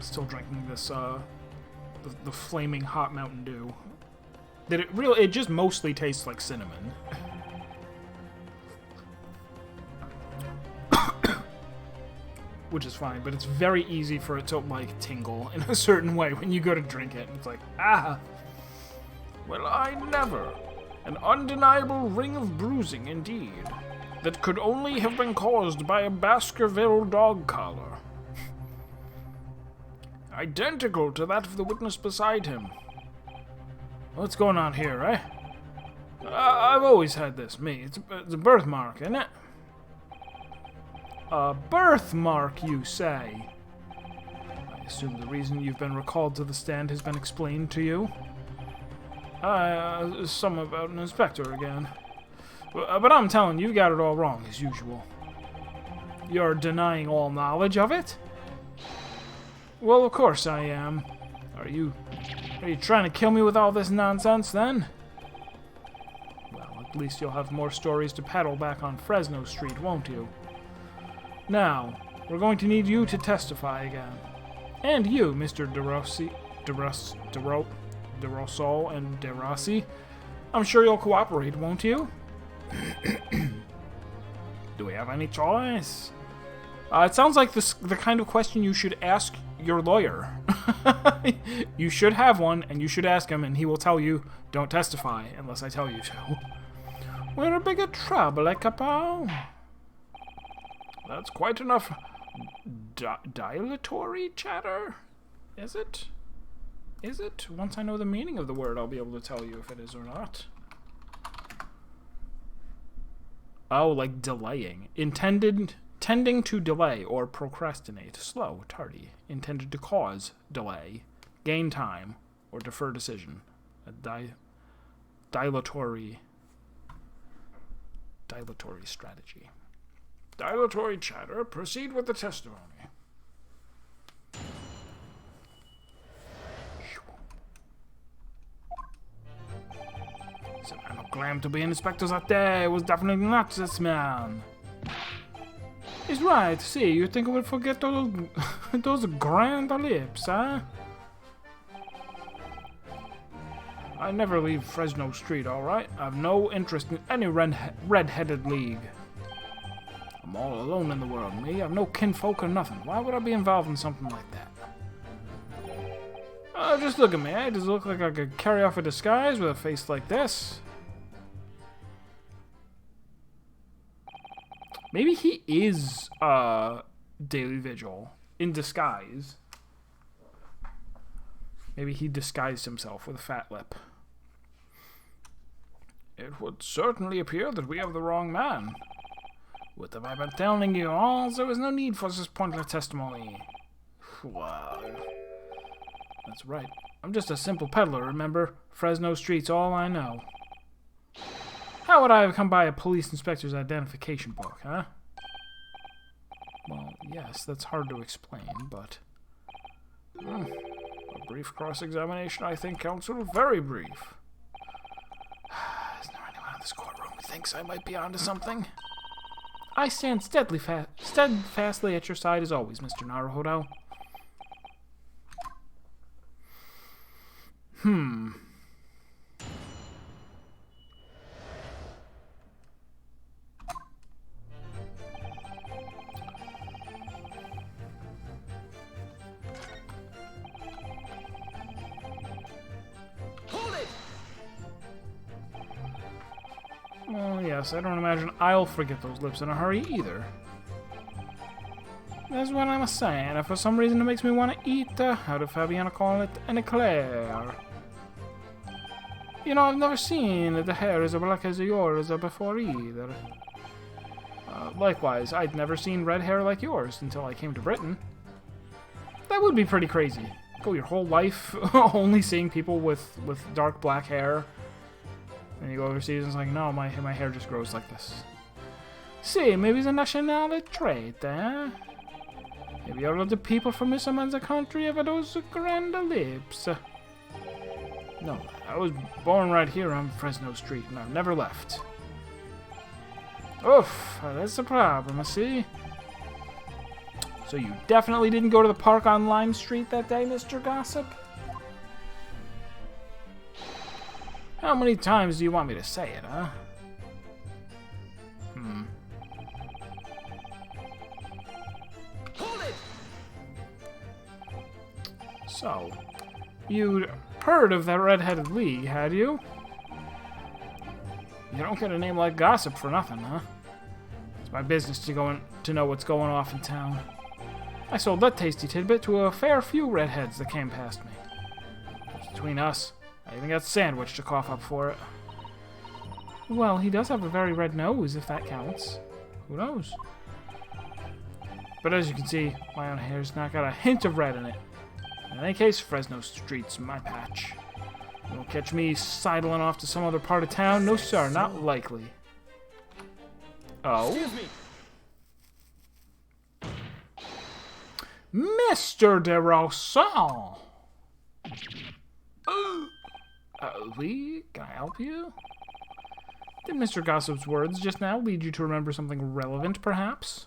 Still drinking this, the flaming hot Mountain Dew. It just mostly tastes like cinnamon. Which is fine, but it's very easy for it to, like, tingle in a certain way when you go to drink it. It's like, ah! Well, I never. An undeniable ring of bruising, indeed. That could only have been caused by a Baskerville dog collar. Identical to that of the witness beside him. What's going on here, eh? I've always had this, me. It's a birthmark, isn't it? A birthmark, you say? I assume the reason you've been recalled to the stand has been explained to you? Some about an inspector again. But I'm telling you, you got it all wrong, as usual. You're denying all knowledge of it? Well, of course I am. Are you trying to kill me with all this nonsense, then? Well, at least you'll have more stories to peddle back on Fresno Street, won't you? Now, we're going to need you to testify again. And you, Mr. DeRosso and DeRossi. I'm sure you'll cooperate, won't you? Do we have any choice? It sounds like the kind of question you should ask your lawyer. You should have one, and you should ask him, and he will tell you, don't testify unless I tell you to. We're a bigger trouble, eh, Capo? That's quite enough dilatory chatter. Is it? Is it? Once I know the meaning of the word, I'll be able to tell you if it is or not. Oh, like delaying. Tending to delay or procrastinate. Slow, tardy. Intended to cause delay, gain time, or defer decision. A dilatory strategy. Dilatory chatter. Proceed with the testimony. Some man who claimed to be an inspector that day was definitely not this man. He's right. See, you think we'll forget those grand lips, huh? I never leave Fresno Street, alright? I've no interest in any red-headed league. I'm all alone in the world, me. I've no kinfolk or nothing. Why would I be involved in something like that? Just look at me, eh? Does it look like I could carry off a disguise with a face like this? Maybe he is, Daily Vigil in disguise. Maybe he disguised himself with a fat lip. It would certainly appear that we have the wrong man. What have I been telling you all? There is no need for this pointless testimony. Wow. That's right. I'm just a simple peddler, remember? Fresno Street's all I know. How would I have come by a police inspector's identification book, huh? Well, yes, that's hard to explain, but... a brief cross-examination, I think, counsel. Very brief. Is there anyone in this courtroom who thinks I might be onto something? I stand steadfastly at your side as always, Mr. Naruhodo. Well, yes, I don't imagine I'll forget those lips in a hurry either. That's what I'm saying. If for some reason it makes me want to eat, how do Fabiana call it? An eclair. You know, I've never seen the hair as black as yours before either. Likewise, I'd never seen red hair like yours until I came to Britain. That would be pretty crazy. Go your whole life only seeing people with dark black hair. And you go overseas and it's like, no, my hair just grows like this. See, maybe it's a nationality trait, eh? Maybe all of the people from this man's country have those grand lips. No, I was born right here on Fresno Street and I've never left. Oof, that's the problem, I see. So you definitely didn't go to the park on Lime Street that day, Mr. Gossip? How many times do you want me to say it, huh? Hold it! So, you'd heard of that Red-Headed League, had you? You don't get a name like Gossip for nothing, huh? It's my business to know what's going off in town. I sold that tasty tidbit to a fair few redheads that came past me. Between us, I even got Sandwich to cough up for it. Well, he does have a very red nose, if that counts. Who knows? But as you can see, my own hair's not got a hint of red in it. In any case, Fresno Street's my patch. You won't catch me sidling off to some other part of town. No, sir, not likely. Oh? Excuse me. Mr. de Rosson! Lee, can I help you? Did Mr. Gossip's words just now lead you to remember something relevant, perhaps?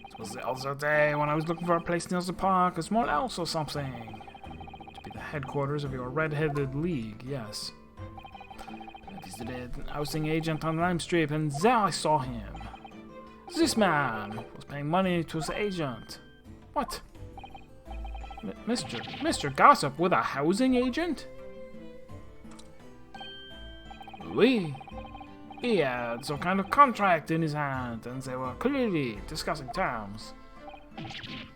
It was the other day when I was looking for a place near the park, a small house or something. To be the headquarters of your Red-Headed League, yes. I visited an housing agent on Lime Street, and there I saw him. This man was paying money to the agent. What? Mr. Gossip with a housing agent? Oui. He had some kind of contract in his hand, and they were clearly discussing terms.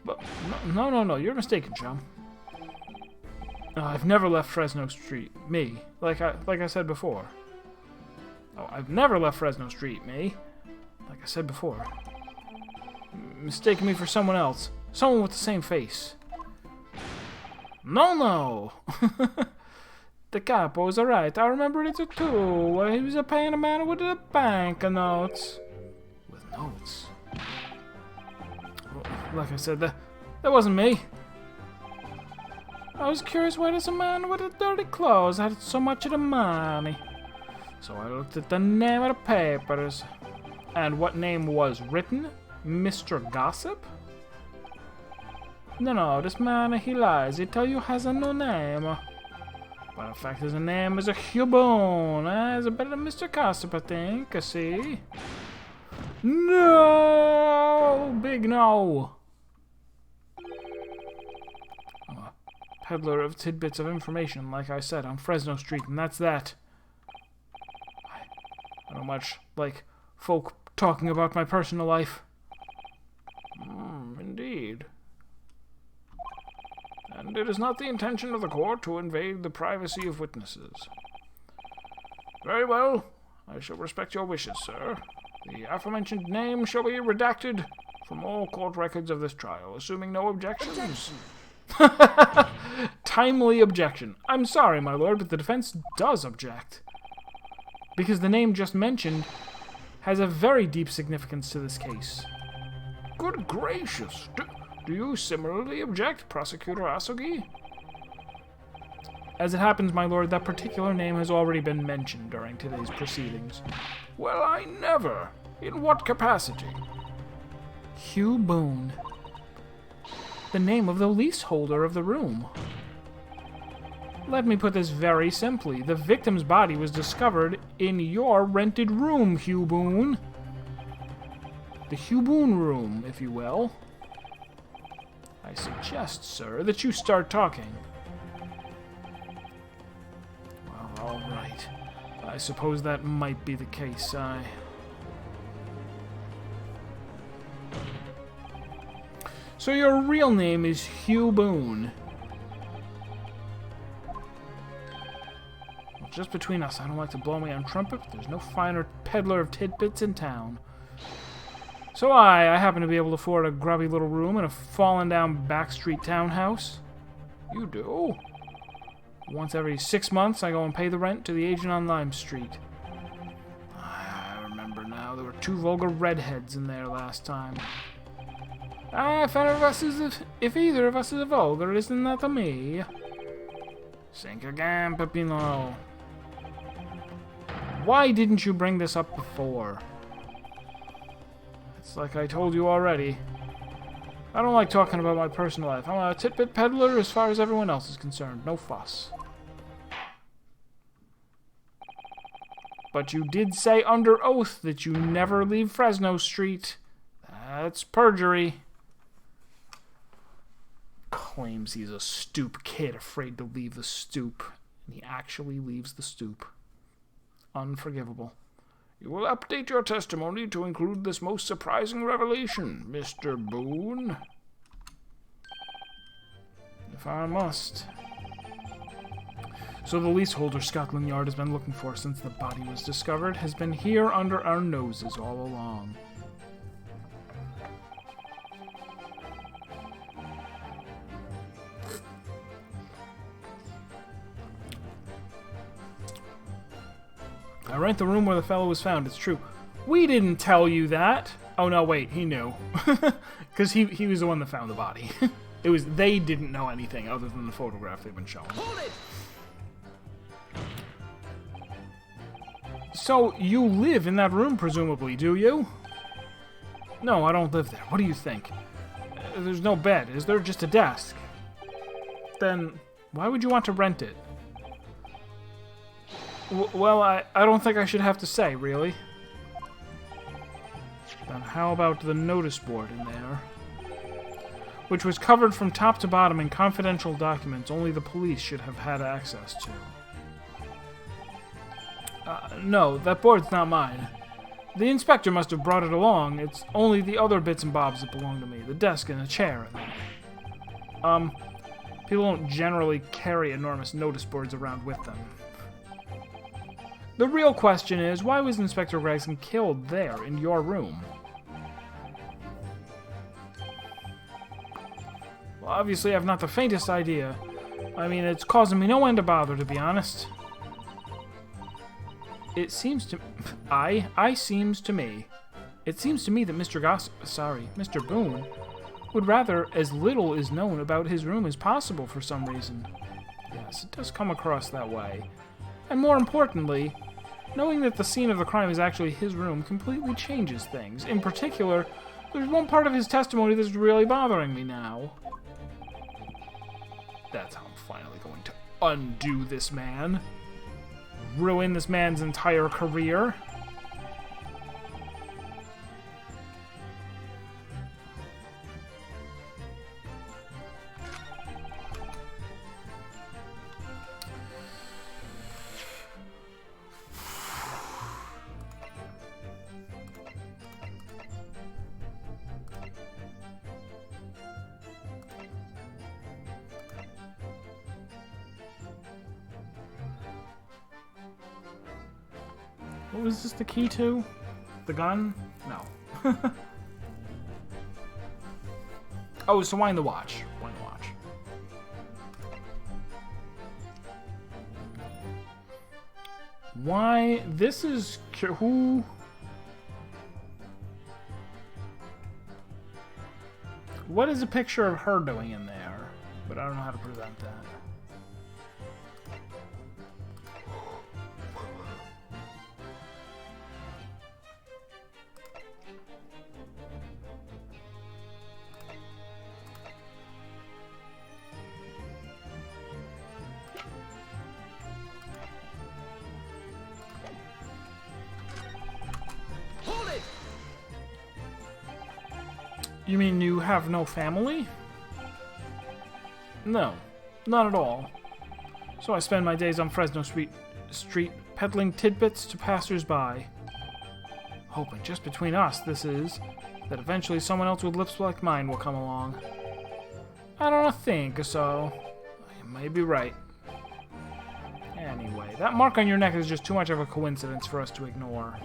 But no, you're mistaken, chum. I've never left Fresno Street. Me. Like I said before. Oh, I've never left Fresno Street, me. Like I said before. Mistaking me for someone else. Someone with the same face. No. The capo's alright. I remember it too. He was paying a man with a bank of notes. With notes? Like I said, that wasn't me. I was curious why does a man with the dirty clothes had so much of the money. So I looked at the name of the papers. And what name was written? Mr. Gossip? No, this man, he lies. He tell you has a no name. But in fact, his name is a Hubone. It's better than Mr. Gossip, I think. See? No! Big no! Peddler of tidbits of information, like I said, on Fresno Street, and that's that. I don't much like folk talking about my personal life. Indeed. And it is not the intention of the court to invade the privacy of witnesses. Very well. I shall respect your wishes, sir. The aforementioned name shall be redacted from all court records of this trial, assuming no objections. Timely objection. I'm sorry, my lord, but the defense does object. Because the name just mentioned has a very deep significance to this case. Good gracious. Do you similarly object, Prosecutor Asogi? As it happens, my lord, that particular name has already been mentioned during today's proceedings. Well, I never. In what capacity? Hugh Boone. The name of the leaseholder of the room. Let me put this very simply. The victim's body was discovered in your rented room, Hugh Boone. The Hugh Boone room, if you will. I suggest, sir, that you start talking. Well, all right. I suppose that might be the case. So your real name is Hugh Boone. Well, just between us, I don't like to blow my own trumpet, but there's no finer peddler of tidbits in town. So I happen to be able to afford a grubby little room in a fallen-down backstreet townhouse. You do? Once every 6 months, I go and pay the rent to the agent on Lime Street. I remember now, there were 2 vulgar redheads in there last time. If either of us is a vulgar, isn't that to me? Think again, Peppino. Why didn't you bring this up before? It's like I told you already. I don't like talking about my personal life. I'm a tidbit peddler as far as everyone else is concerned. No fuss. But you did say under oath that you never leave Fresno Street. That's perjury. Claims he's a stoop kid afraid to leave the stoop. And he actually leaves the stoop. Unforgivable. You will update your testimony to include this most surprising revelation, Mr. Boone. If I must. So the leaseholder Scotland Yard has been looking for since the body was discovered has been here under our noses all along. I rent the room where the fellow was found, it's true. We didn't tell you that. Oh no, wait, he knew. Because he was the one that found the body. They didn't know anything other than the photograph they've been shown. Hold it! So, you live in that room, presumably, do you? No, I don't live there. What do you think? There's no bed. Is there just a desk? Then, why would you want to rent it? Well, I don't think I should have to say, really. Then how about the notice board in there? Which was covered from top to bottom in confidential documents only the police should have had access to. No, that board's not mine. The inspector must have brought it along. It's only the other bits and bobs that belong to me. The desk and a chair and that. People don't generally carry enormous notice boards around with them. The real question is, why was Inspector Gregson killed there, in your room? Well, obviously I've not the faintest idea. I mean, it's causing me no end of bother, to be honest. It seems to... It seems to me that Mr. Boone would rather as little is known about his room as possible for some reason. Yes, it does come across that way. And more importantly, knowing that the scene of the crime is actually his room completely changes things. In particular, there's one part of his testimony that's really bothering me now. That's how I'm finally going to undo this man. Ruin this man's entire career. What was this the key to? The gun? No. Oh, so wind the watch. Wind the watch. Why? This is... Who? What is a picture of her doing in there? But I don't know how to present that. You mean you have no family? No, not at all. So I spend my days on Fresno Street peddling tidbits to passers-by. Hoping just between us, this is, that eventually someone else with lips like mine will come along. I don't think so. You may be right. Anyway, that mark on your neck is just too much of a coincidence for us to ignore.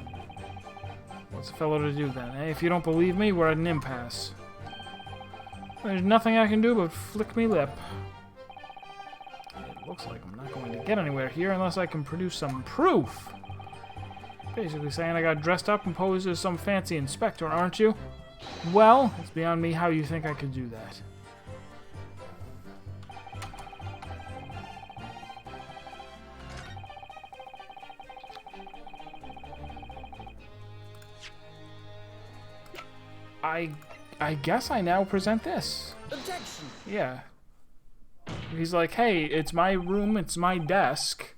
What's the fellow to do then, eh? If you don't believe me, we're at an impasse. There's nothing I can do but flick me lip. It looks like I'm not going to get anywhere here unless I can produce some proof. Basically saying I got dressed up and posed as some fancy inspector, aren't you? Well, it's beyond me how you think I could do that. I guess I now present this. Objection! Yeah. He's like, hey, it's my room, it's my desk.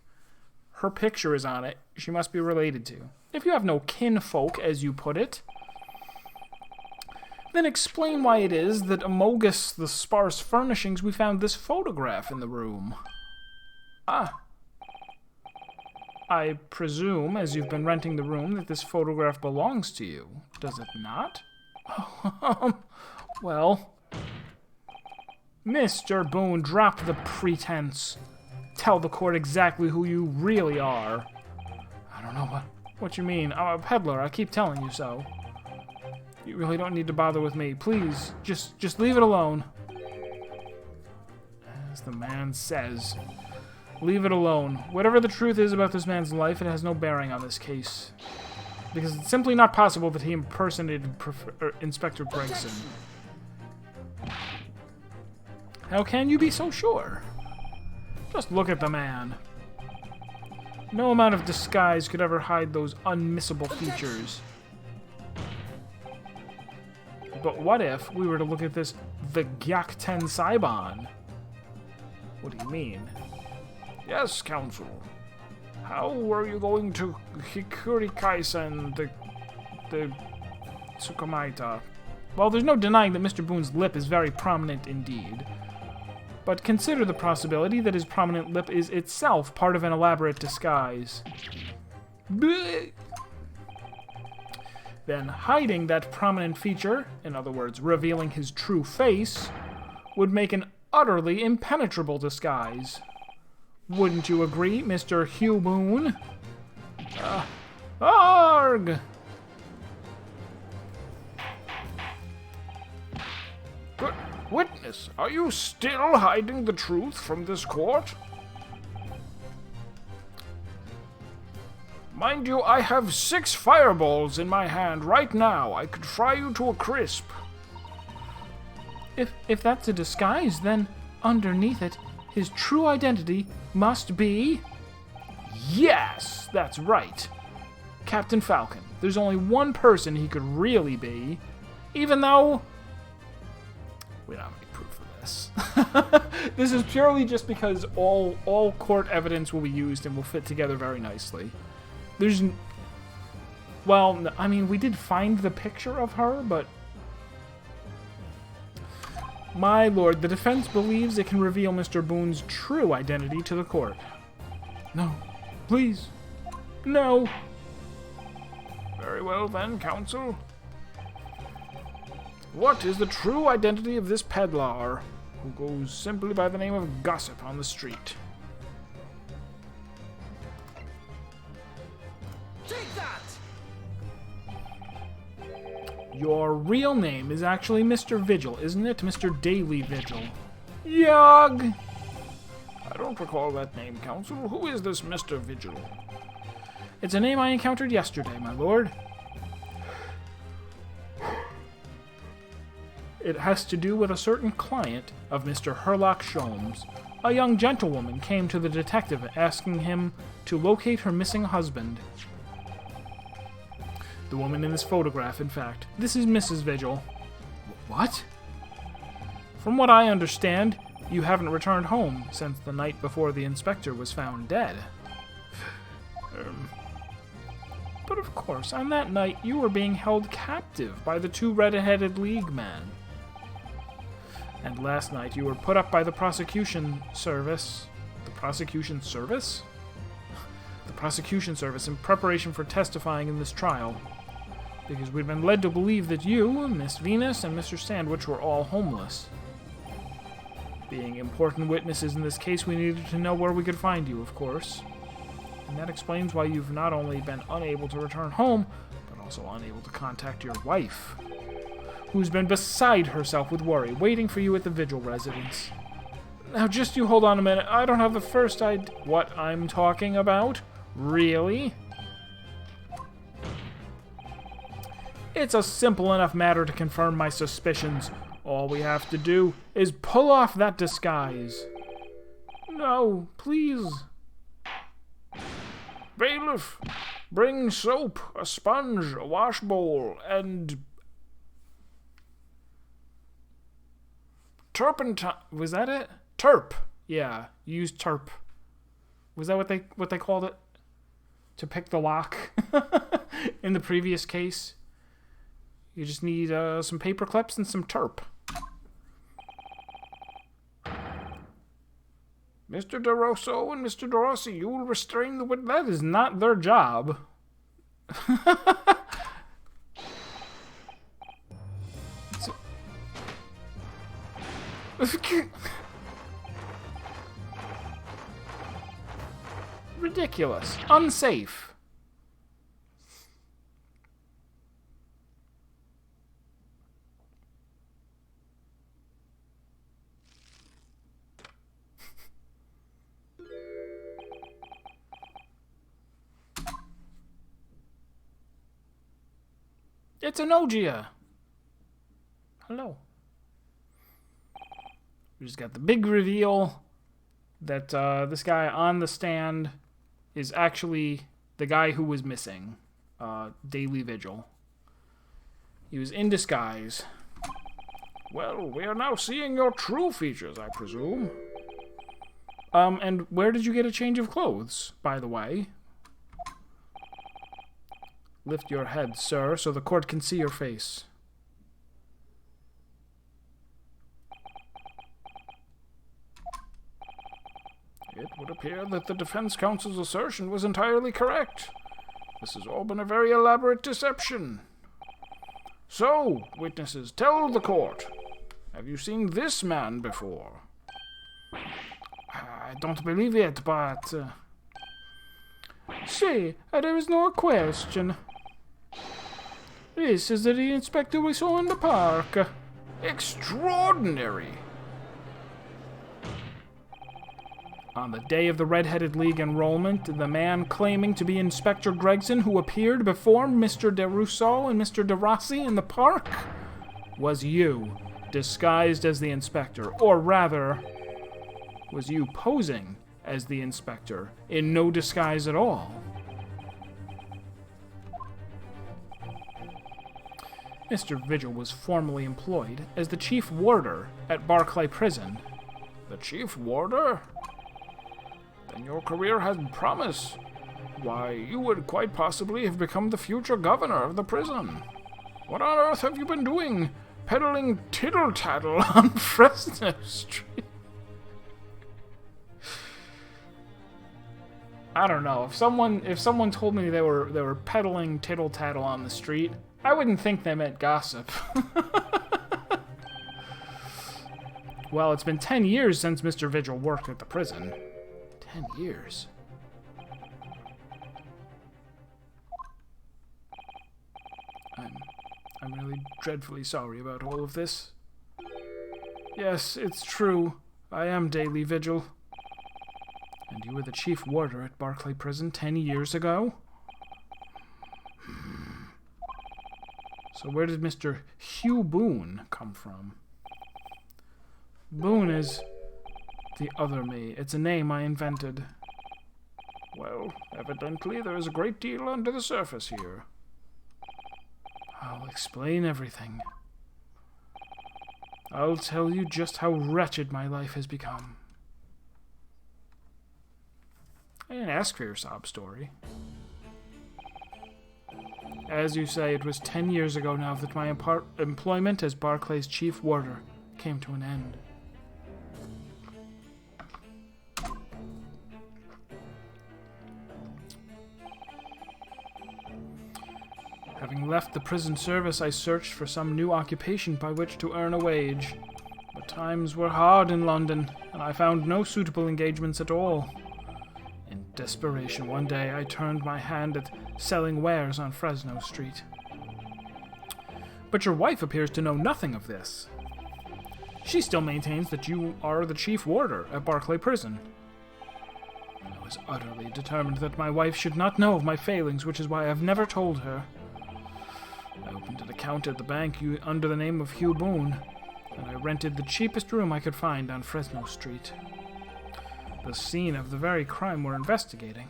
Her picture is on it. She must be related to. If you have no kinfolk, as you put it, then explain why it is that amogus the sparse furnishings we found this photograph in the room. Ah. I presume, as you've been renting the room, that this photograph belongs to you. Does it not? Well, Mr. Boone, drop the pretense. Tell the court exactly who you really are. I don't know what you mean. I'm a peddler. I keep telling you so. You really don't need to bother with me. Please, just leave it alone. As the man says, leave it alone. Whatever the truth is about this man's life, it has no bearing on this case. Because it's simply not possible that he impersonated Inspector Gregson. How can you be so sure? Just look at the man. No amount of disguise could ever hide those unmissable features. But what if we were to look at this the Gyakten Saiban? What do you mean? Yes, Counsel. How were you going to Hikuri-kaisen the Tsukumaita? Well, there's no denying that Mr. Boone's lip is very prominent indeed. But consider the possibility that his prominent lip is itself part of an elaborate disguise. Blech. Then hiding that prominent feature, in other words, revealing his true face, would make an utterly impenetrable disguise. Wouldn't you agree, Mr. Hugh Boone? Arg! Good witness, are you still hiding the truth from this court? Mind you, I have 6 fireballs in my hand right now. I could fry you to a crisp. If that's a disguise, then underneath it, his true identity must be... Yes, that's right. Captain Falcon. There's only one person he could really be, even though... We don't have any proof of this. This is purely just because all court evidence will be used and will fit together very nicely. There's... Well, I mean, we did find the picture of her, but... My lord, the defense believes it can reveal Mr. Boone's true identity to the court. No. Please. No. Very well then, counsel. What is the true identity of this peddler, who goes simply by the name of Gossip on the street? Take that! Your real name is actually Mr. Vigil, isn't it? Mr. Daily Vigil. Yog! I don't recall that name, counsel. Who is this Mr. Vigil? It's a name I encountered yesterday, my lord. It has to do with a certain client of Mr. Herlock Sholmes. A young gentlewoman came to the detective asking him to locate her missing husband. The woman in this photograph, in fact. This is Mrs. Vigil. What? From what I understand, you haven't returned home since the night before the inspector was found dead. But of course, on that night, you were being held captive by the 2 red-headed League men. And last night, you were put up by the prosecution service. The prosecution service? The prosecution service in preparation for testifying in this trial. Because we'd been led to believe that you, Miss Venus, and Mr. Sandwich were all homeless. Being important witnesses in this case, we needed to know where we could find you, of course. And that explains why you've not only been unable to return home, but also unable to contact your wife, who's been beside herself with worry, waiting for you at the Vigil residence. Now, just you hold on a minute. I don't have the first idea what I'm talking about. Really? It's a simple enough matter to confirm my suspicions. All we have to do is pull off that disguise. No, please. Bailiff, bring soap, a sponge, a wash bowl, and turpentine. Was that it? Terp. Yeah, you used terp. Was that what they called it? To pick the lock in the previous case. You just need some paper clips and some terp. Mr. DeRosso and Mr. DeRossi, you will restrain the witness. That is not their job. Ridiculous. Unsafe. It's Enogia. Hello. We just got the big reveal that this guy on the stand is actually the guy who was missing. Daily Vigil. He was in disguise. Well, we are now seeing your true features, I presume. And where did you get a change of clothes, by the way? Lift your head, sir, so the court can see your face. It would appear that the defense counsel's assertion was entirely correct. This has all been a very elaborate deception. So, witnesses, tell the court. Have you seen this man before? I don't believe it, but... See, there is no question. This is the inspector we saw in the park. Extraordinary! On the day of the Red-Headed League enrollment, the man claiming to be Inspector Gregson who appeared before Mr. DeRousseau and Mr. DeRossi in the park was you, disguised as the inspector. Or rather, was you posing as the inspector in no disguise at all. Mr. Vigil was formerly employed as the chief warder at Barclay Prison. The chief warder? Then your career had promise. Why, you would quite possibly have become the future governor of the prison. What on earth have you been doing? Peddling tittle-tattle on Fresno Street? I don't know. If someone told me they were peddling tittle-tattle on the street, I wouldn't think they meant gossip. Well, it's been 10 years since Mr. Vigil worked at the prison. 10 years. I'm really dreadfully sorry about all of this. Yes, it's true. I am Daily Vigil. And you were the chief warder at Barclay Prison 10 years ago? So where did Mr. Hugh Boone come from? Boone is the other me. It's a name I invented. Well, evidently there is a great deal under the surface here. I'll explain everything. I'll tell you just how wretched my life has become. I didn't ask for your sob story. As you say, it was 10 years ago now that my employment as Barclay's chief warder came to an end. Having left the prison service, I searched for some new occupation by which to earn a wage. But times were hard in London, and I found no suitable engagements at all. In desperation, one day I turned my hand at selling wares on Fresno Street. But your wife appears to know nothing of this. She still maintains that you are the chief warder at Barclay Prison. I was utterly determined that my wife should not know of my failings, which is why I have never told her. I opened an account at the bank under the name of Hugh Boone, and I rented the cheapest room I could find on Fresno Street. The scene of the very crime we're investigating.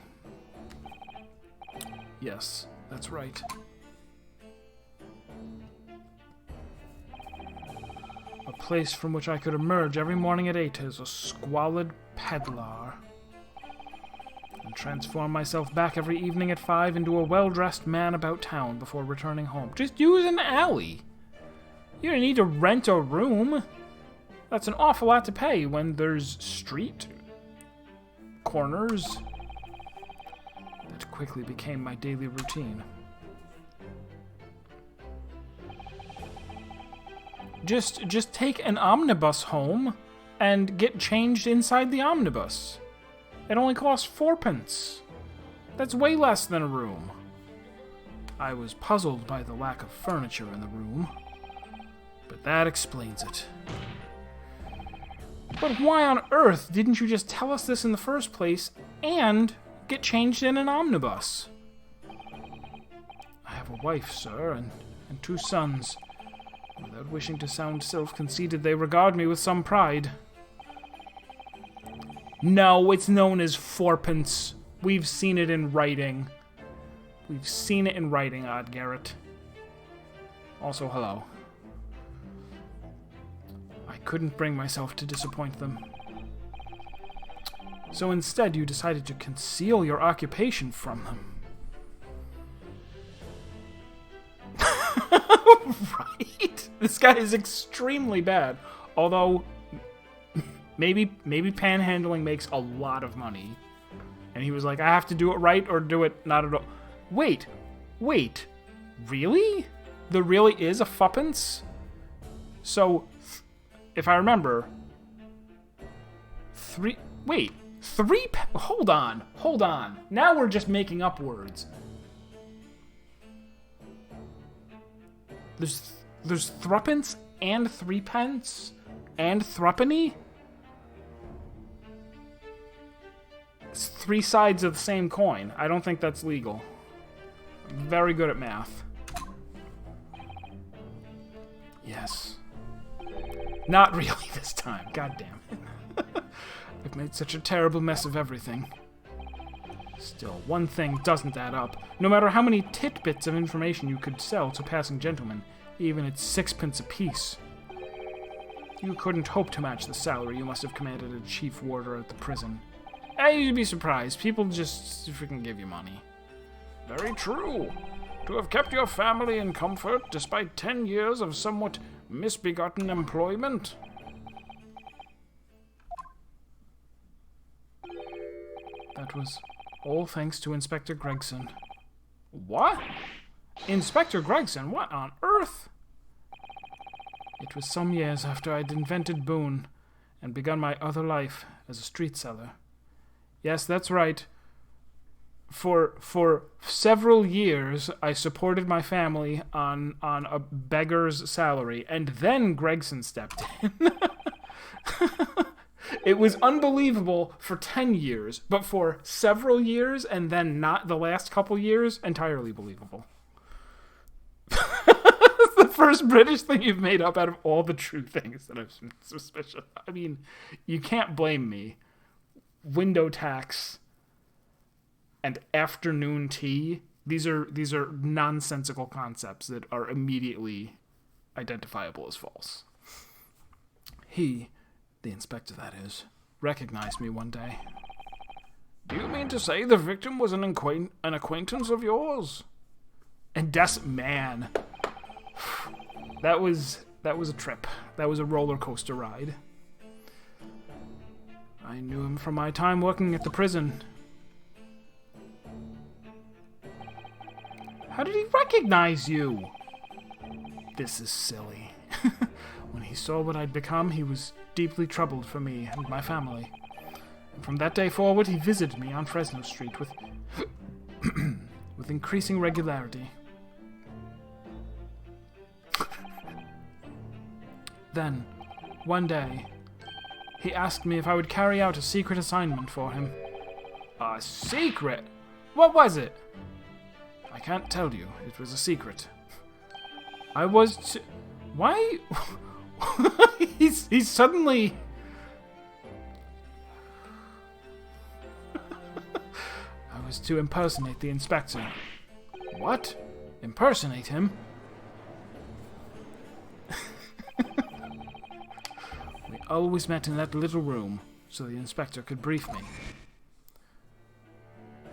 Yes, that's right. A place from which I could emerge every morning at 8 as a squalid peddler, and transform myself back every evening at 5 into a well-dressed man about town before returning home. Just use an alley. You don't need to rent a room. That's an awful lot to pay when there's street corners. That quickly became my daily routine. Just take an omnibus home and get changed inside the omnibus. It only costs 4p. That's way less than a room. I was puzzled by the lack of furniture in the room, but that explains it. But why on earth didn't you just tell us this in the first place and get changed in an omnibus? I have a wife, sir, and 2 sons. Without wishing to sound self-conceited, they regard me with some pride. No, it's known as 4p. We've seen it in writing. We've seen it in writing, Odd Garrett. Also, hello. I couldn't bring myself to disappoint them. So instead, you decided to conceal your occupation from them. Right? This guy is extremely bad. Although, maybe panhandling makes a lot of money. And he was like, I have to do it right or do it not at all. Wait. Really? There really is a fuppence? So, if I remember, hold on. Now we're just making up words. There's threepence and 3p and threepenny? It's 3 sides of the same coin. I don't think that's legal. I'm very good at math. Yes. Not really this time. God damn it. I've made such a terrible mess of everything. Still, one thing doesn't add up. No matter how many titbits of information you could sell to passing gentlemen, even at 6p apiece, you couldn't hope to match the salary you must have commanded a chief warder at the prison. You'd be surprised. People just freaking give you money. Very true. To have kept your family in comfort despite 10 years of somewhat misbegotten employment. That was all thanks to Inspector Gregson. What? Inspector Gregson? What on earth? It was some years after I'd invented Boone and begun my other life as a street seller. Yes, that's right. For several years, I supported my family on a beggar's salary, and then Gregson stepped in. It was unbelievable for 10 years, but for several years, and then not the last couple years, entirely believable. It's the first British thing you've made up out of all the true things that I've been suspicious. I mean, you can't blame me. Window tax and afternoon tea, these are nonsensical concepts that are immediately identifiable as false. He, the inspector that is, recognized me one day. Do you mean to say the victim was an acquaintance of yours? And man, that was a trip. That was a roller coaster ride. I knew him from my time working at the prison. How did he recognize you? This is silly. When he saw what I'd become, he was deeply troubled for me and my family. And from that day forward, he visited me on Fresno Street with with increasing regularity. Then, one day, he asked me if I would carry out a secret assignment for him. A secret? What was it? I can't tell you. It was a secret. I was to... Why? he's suddenly... I was to impersonate the inspector. What? Impersonate him? always met in that little room, so the inspector could brief me.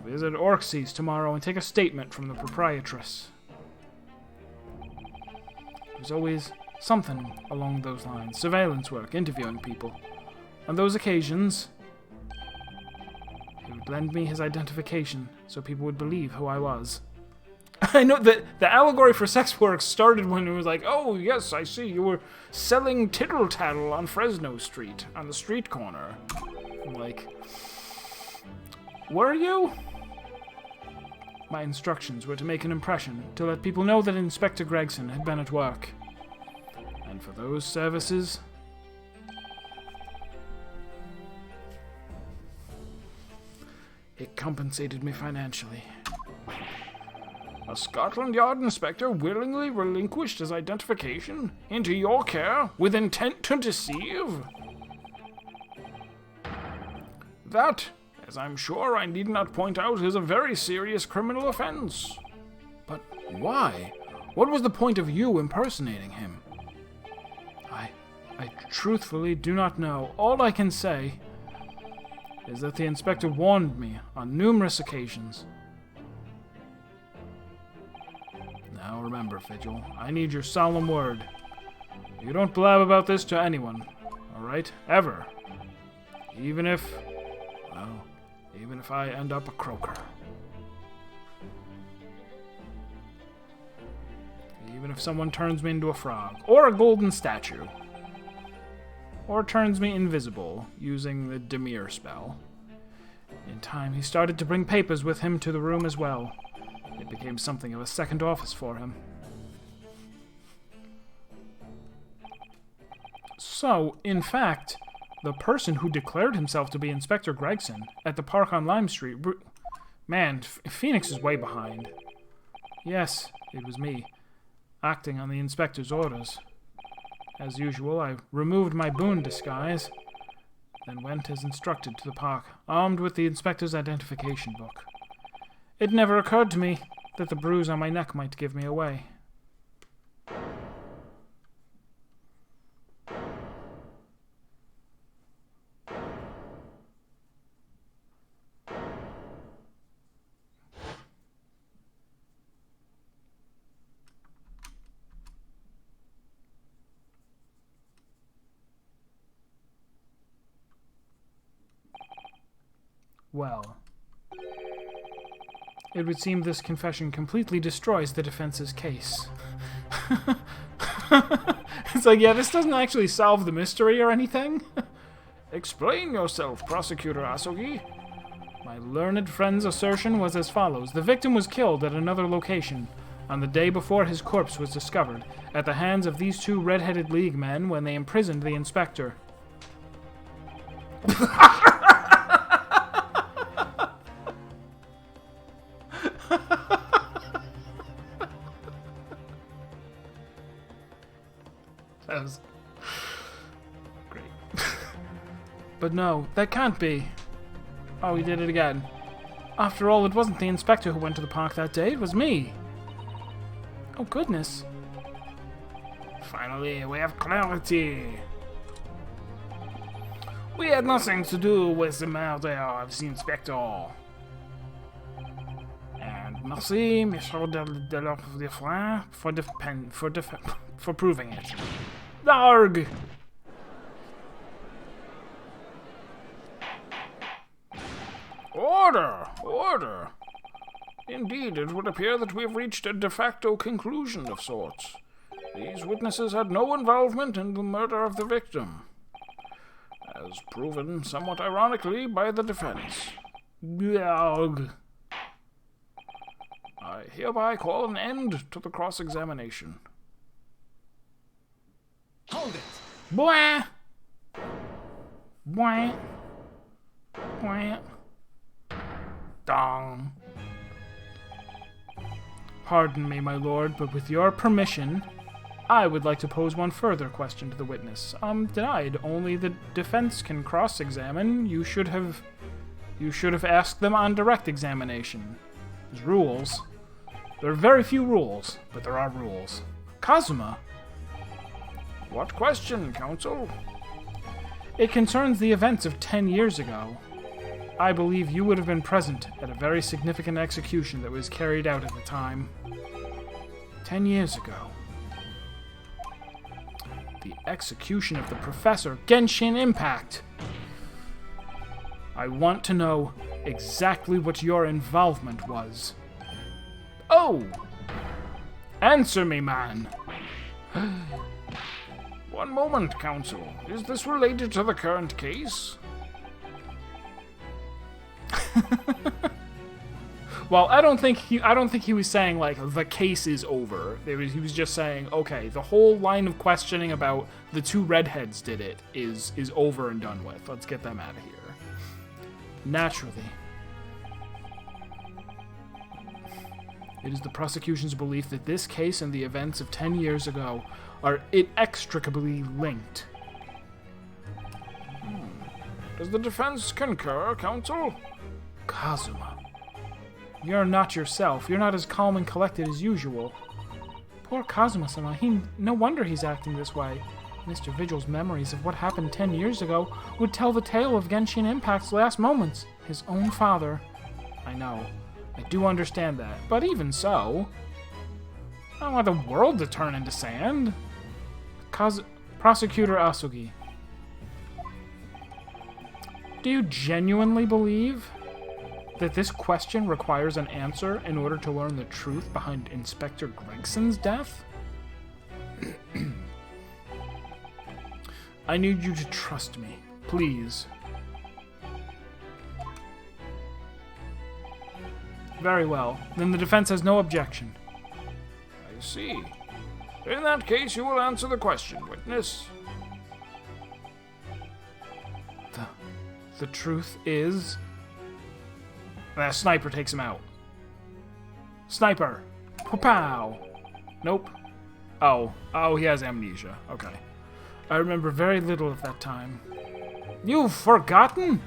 Visit Orxes tomorrow and take a statement from the proprietress. There's always something along those lines. Surveillance work, interviewing people. On those occasions, he would lend me his identification so people would believe who I was. I know that the allegory for sex work started when it was like, oh, yes, I see, you were selling tittle-tattle on Fresno Street, on the street corner. I'm like, were you? My instructions were to make an impression, to let people know that Inspector Gregson had been at work. And for those services, it compensated me financially. A Scotland Yard inspector willingly relinquished his identification into your care with intent to deceive? That, as I'm sure I need not point out, is a very serious criminal offense. But why? What was the point of you impersonating him? I truthfully do not know. All I can say is that the inspector warned me on numerous occasions. Now remember, Vigil, I need your solemn word. You don't blab about this to anyone, alright? Ever. Even if I end up a croaker. Even if someone turns me into a frog, or a golden statue. Or turns me invisible, using the Demir spell. In time, he started to bring papers with him to the room as well. It became something of a second office for him. So, in fact, the person who declared himself to be Inspector Gregson at the park on Lime Street... Man, Phoenix is way behind. Yes, it was me, acting on the inspector's orders. As usual, I removed my Boone disguise, then went as instructed to the park, armed with the inspector's identification book. It never occurred to me that the bruise on my neck might give me away. Well, it would seem this confession completely destroys the defense's case. It's like, yeah, this doesn't actually solve the mystery or anything. Explain yourself, Prosecutor Asogi. My learned friend's assertion was as follows. The victim was killed at another location on the day before his corpse was discovered at the hands of these two red-headed League men when they imprisoned the inspector. That was great. But no, that can't be. Oh, he did it again. After all, it wasn't the inspector who went to the park that day, it was me. Oh, goodness. Finally, we have clarity. We had nothing to do with the murder of the inspector. And merci, Monsieur Delafrance, for proving it. Darg! Order! Order! Indeed, it would appear that we have reached a de facto conclusion of sorts. These witnesses had no involvement in the murder of the victim, as proven somewhat ironically by the defense. Darg! I hereby call an end to the cross-examination. Hold it! Bwah! Bwah! Bwah! Dong. Pardon me, my lord, but with your permission, I would like to pose one further question to the witness. Denied. Only the defense can cross-examine. You should have asked them on direct examination. There's rules. There are very few rules, but there are rules. Kazuma. What question, counsel? It concerns the events of 10 years ago. I believe you would have been present at a very significant execution that was carried out at the time. 10 years ago. The execution of the Professor Genshin Impact. I want to know exactly what your involvement was. Oh! Answer me, man! One moment, Counsel. Is this related to the current case? Well, I don't think he was saying like the case is over. He was just saying, okay, the whole line of questioning about the two redheads did it is over and done with. Let's get them out of here. Naturally. It is the prosecution's belief that this case and the events of 10 years ago are inextricably linked. Does the defense concur, Counsel? Kazuma. You're not yourself. You're not as calm and collected as usual. Poor Kazuma-sama. No wonder he's acting this way. Mr. Vigil's memories of what happened 10 years ago would tell the tale of Genshin Impact's last moments. His own father. I know. I do understand that. But even so, I don't want the world to turn into sand. Prosecutor Asugi. Do you genuinely believe that this question requires an answer in order to learn the truth behind Inspector Gregson's death? I need you to trust me, please. Very well. Then the defense has no objection. I see. In that case, you will answer the question, witness. The truth is... Sniper takes him out. Sniper! Pow! Nope. Oh, he has amnesia. Okay. I remember very little of that time. You've forgotten?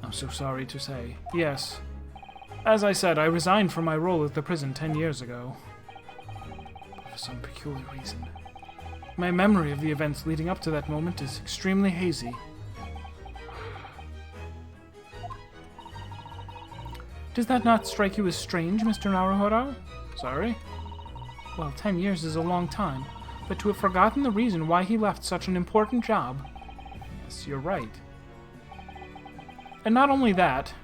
I'm so sorry to say. Yes. As I said, I resigned from my role at the prison 10 years ago. But for some peculiar reason. My memory of the events leading up to that moment is extremely hazy. Does that not strike you as strange, Mr. Naruhodo? Sorry? Well, 10 years is a long time, but to have forgotten the reason why he left such an important job... Yes, you're right. And not only that,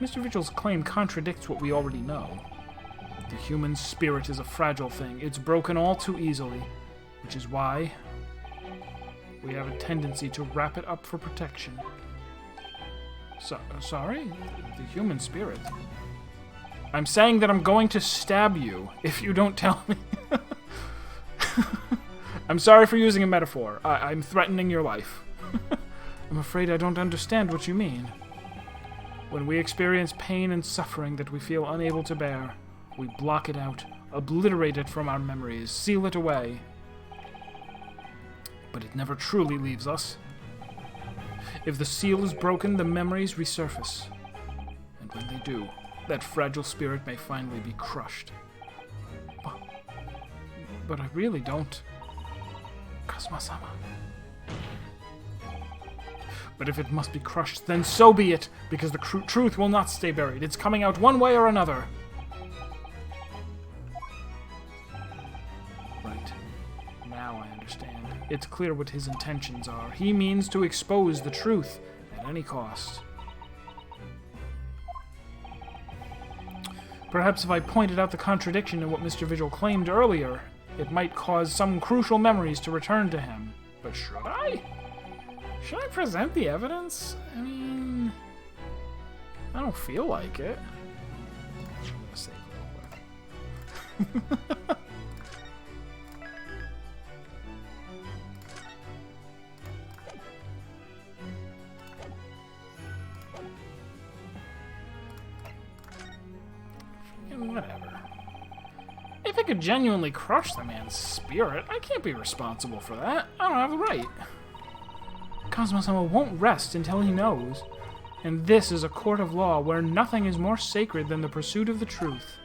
Mr. Vigil's claim contradicts what we already know. The human spirit is a fragile thing. It's broken all too easily, which is why we have a tendency to wrap it up for protection. Sorry? The human spirit? I'm saying that I'm going to stab you if you don't tell me. I'm sorry for using a metaphor. I'm threatening your life. I'm afraid I don't understand what you mean. When we experience pain and suffering that we feel unable to bear, we block it out, obliterate it from our memories, seal it away. But it never truly leaves us. If the seal is broken, the memories resurface. And when they do, that fragile spirit may finally be crushed. But I really don't. Kazuma-sama. But if it must be crushed, then so be it, because the truth will not stay buried. It's coming out one way or another. Right. Now I understand. It's clear what his intentions are. He means to expose the truth at any cost. Perhaps if I pointed out the contradiction in what Mr. Vigil claimed earlier, it might cause some crucial memories to return to him. But should I? Should I present the evidence? I mean, I don't feel like it. I'm gonna save real quick. Whatever. If it could genuinely crush the man's spirit, I can't be responsible for that. I don't have the right. Kazuma-sama won't rest until he knows. And this is a court of law where nothing is more sacred than the pursuit of the truth.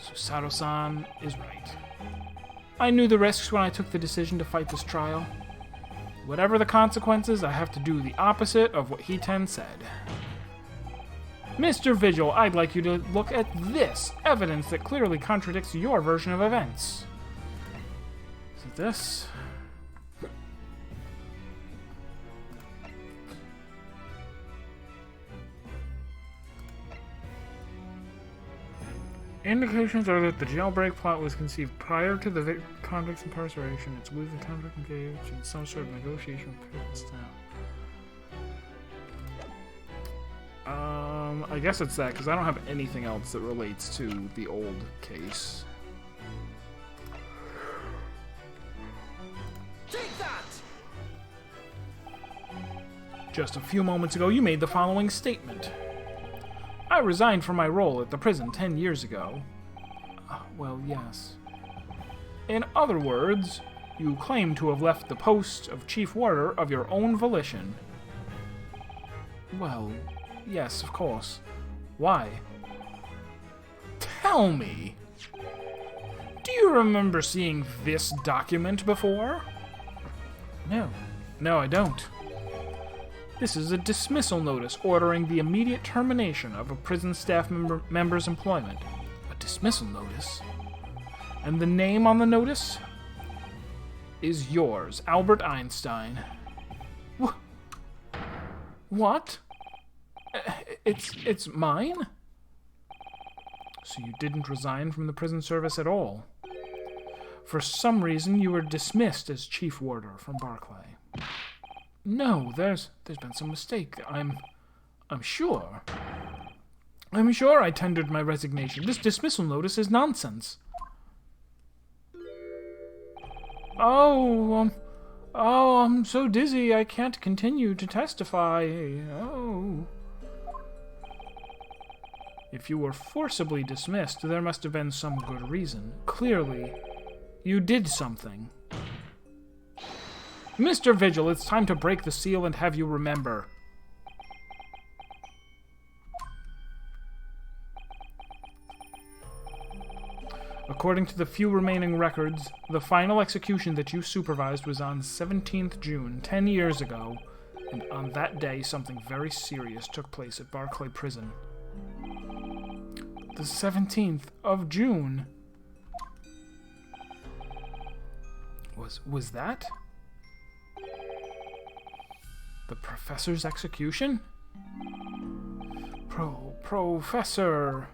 Susato-san is right. I knew the risks when I took the decision to fight this trial. Whatever the consequences, I have to do the opposite of what He-Ten said. Mr. Vigil, I'd like you to look at this evidence that clearly contradicts your version of events. Is it this? Indications are that the jailbreak plot was conceived prior to the convict's incarceration. It's believed the convict engaged in some sort of negotiation with prison staff. I guess it's that, because I don't have anything else that relates to the old case. Take that! Just a few moments ago, you made the following statement. I resigned from my role at the prison 10 years ago. Well, yes. In other words, you claim to have left the post of Chief Warder of your own volition. Well, yes, of course. Why? Tell me! Do you remember seeing this document before? No. No, I don't. This is a dismissal notice ordering the immediate termination of a prison staff member's employment. A dismissal notice? And the name on the notice is yours, Albert Einstein. What? It's mine? So you didn't resign from the prison service at all. For some reason, you were dismissed as chief warder from Barclay. No, there's been some mistake. I'm sure. I'm sure I tendered my resignation. This dismissal notice is nonsense. Oh, I'm so dizzy I can't continue to testify. Oh. If you were forcibly dismissed, there must have been some good reason. Clearly, you did something. Mr. Vigil, it's time to break the seal and have you remember. According to the few remaining records, the final execution that you supervised was on 17th June, 10 years ago, and on that day something very serious took place at Barclay Prison. The 17th of June. Was that the professor's execution? Professor.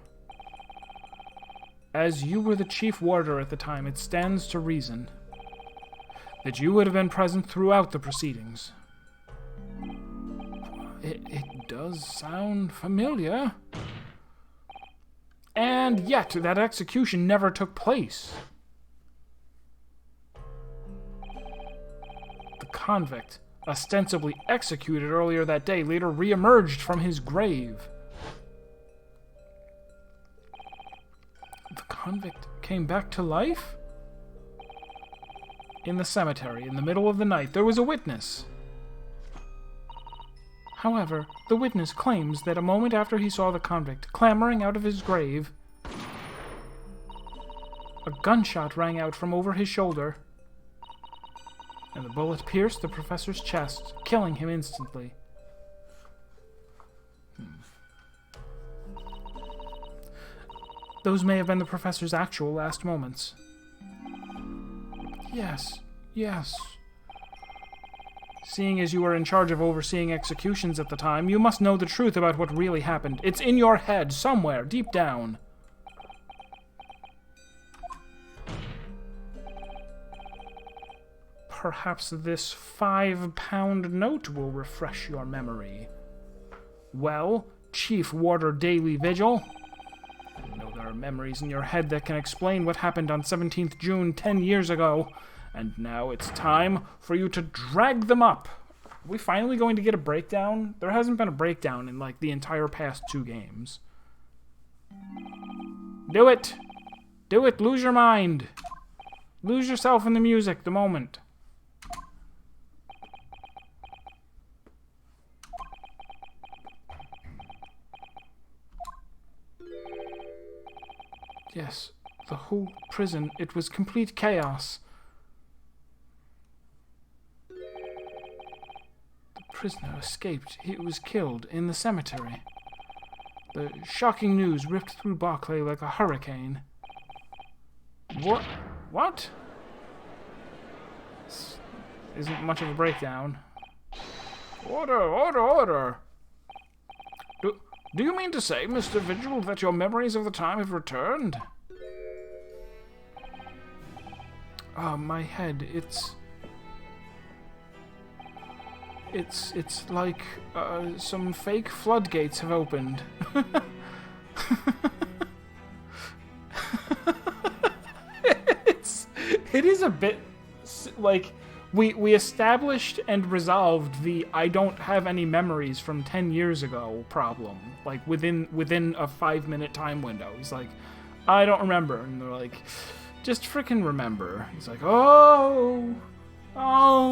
As you were the chief warder at the time, it stands to reason that you would have been present throughout the proceedings. It does sound familiar. And yet, that execution never took place. The convict, ostensibly executed earlier that day, later re-emerged from his grave. The convict came back to life? In the cemetery, in the middle of the night, there was a witness. However, the witness claims that a moment after he saw the convict clambering out of his grave, a gunshot rang out from over his shoulder, and the bullet pierced the professor's chest, killing him instantly. Those may have been the professor's actual last moments. Yes. Seeing as you were in charge of overseeing executions at the time, you must know the truth about what really happened. It's in your head, somewhere, deep down. Perhaps this 5-pound note will refresh your memory. Well, Chief Warder Daily Vigil, I know there are memories in your head that can explain what happened on 17th June 10 years ago. And now it's time for you to drag them up. Are we finally going to get a breakdown? There hasn't been a breakdown in, like, the entire past 2 games. Do it! Do it! Lose your mind! Lose yourself in the music, the moment. Yes, the whole prison. It was complete chaos. The prisoner escaped. He was killed in the cemetery. The shocking news ripped through Barclay like a hurricane. What? What? This isn't much of a breakdown. Order, order, order! Do you mean to say, Mr. Vigil, that your memories of the time have returned? Oh, my head, it's like some fake floodgates have opened. It is a bit like we established and resolved the I don't have any memories from 10 years ago problem, like within a 5-minute time window. He's like, I don't remember, and they're like, just freaking remember. He's like, oh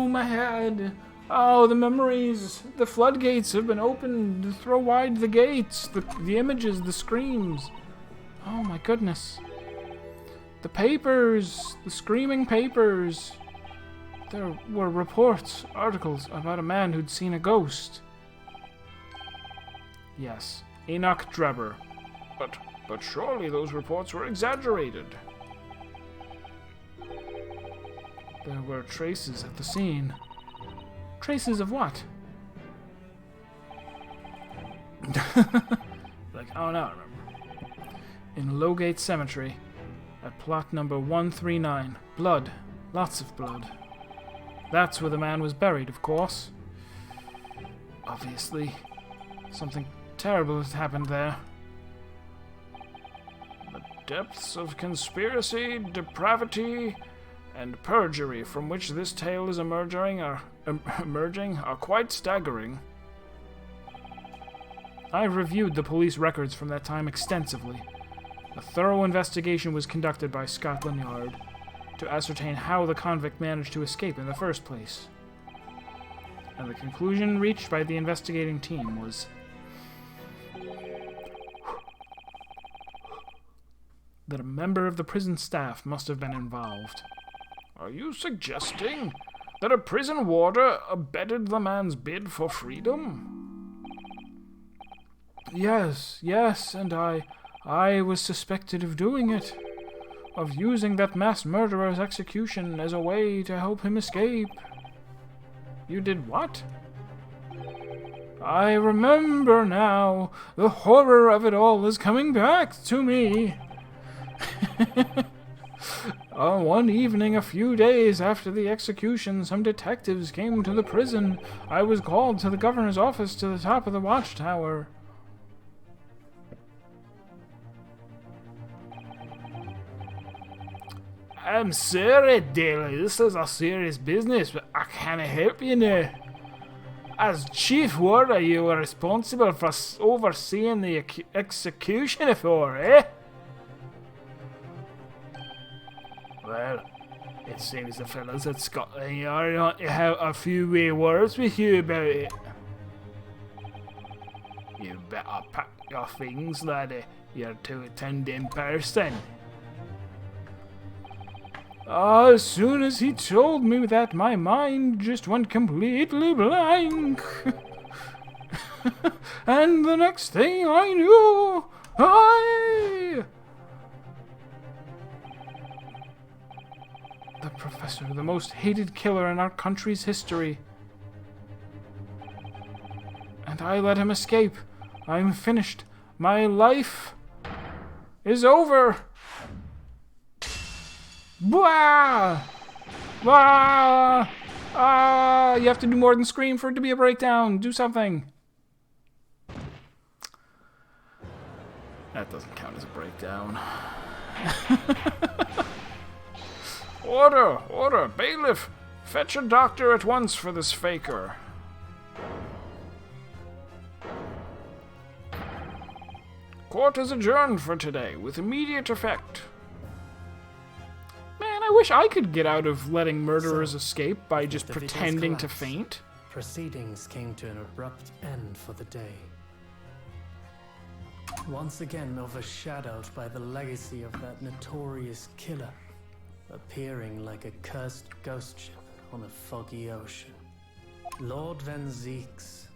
my head. Oh, the memories. The floodgates have been opened. Throw wide the gates. The images, the screams. Oh my goodness. The papers. The screaming papers. There were reports, articles about a man who'd seen a ghost. Yes, Enoch Drebber. But surely those reports were exaggerated. There were traces at the scene. Traces of what? Like, oh no, I remember. In Lowgate Cemetery, at plot number 139. Blood. Lots of blood. That's where the man was buried, of course. Obviously, something terrible has happened there. The depths of conspiracy, depravity, and perjury from which this tale is emerging are quite staggering. I reviewed the police records from that time extensively. A thorough investigation was conducted by Scotland Yard to ascertain how the convict managed to escape in the first place. And the conclusion reached by the investigating team was that a member of the prison staff must have been involved. Are you suggesting that a prison warder abetted the man's bid for freedom? Yes, and I was suspected of doing it. Of using that mass murderer's execution as a way to help him escape. You did what? I remember now. The horror of it all is coming back to me. One evening, a few days after the execution, some detectives came to the prison. I was called to the governor's office to the top of the watchtower. I'm sorry, Daly. This is a serious business, but I can't help you now. As chief warder, you were responsible for overseeing the execution affair, eh? Well, it seems the fellas at Scotland Yard want to have a few words with you about it. You better pack your things, laddie. You're to attend in person. As soon as he told me that, my mind just went completely blank. And the next thing I knew, the professor, the most hated killer in our country's history. And I let him escape. I'm finished. My life is over. Blah! Blah! You have to do more than scream for it to be a breakdown. Do something. That doesn't count as a breakdown. Order! Order! Bailiff! Fetch a doctor at once for this faker. Court is adjourned for today, with immediate effect. Man, I wish I could get out of letting murderers escape by just pretending to faint. Proceedings came to an abrupt end for the day. once again overshadowed by the legacy of that notorious killer, appearing like a cursed ghost ship on a foggy ocean. Lord Van Zeeks,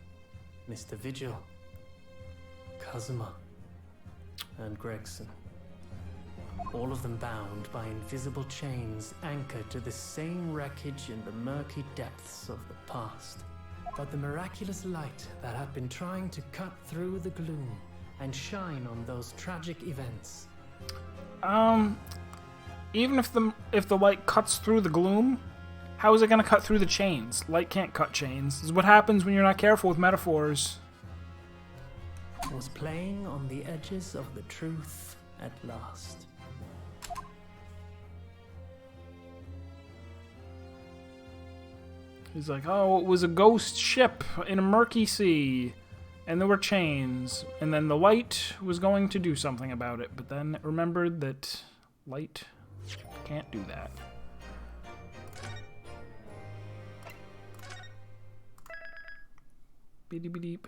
Mr. Vigil, Kazuma, and Gregson. All of them bound by invisible chains anchored to the same wreckage in the murky depths of the past. But the miraculous light that had been trying to cut through the gloom and shine on those tragic events. Even if the light cuts through the gloom, how is it going to cut through the chains? Light can't cut chains. This is what happens when you're not careful with metaphors. Was playing on the edges of the truth at last. He's like, oh, it was a ghost ship in a murky sea, and there were chains, and then the light was going to do something about it, but then it remembered that light can't do that. Beep-beep.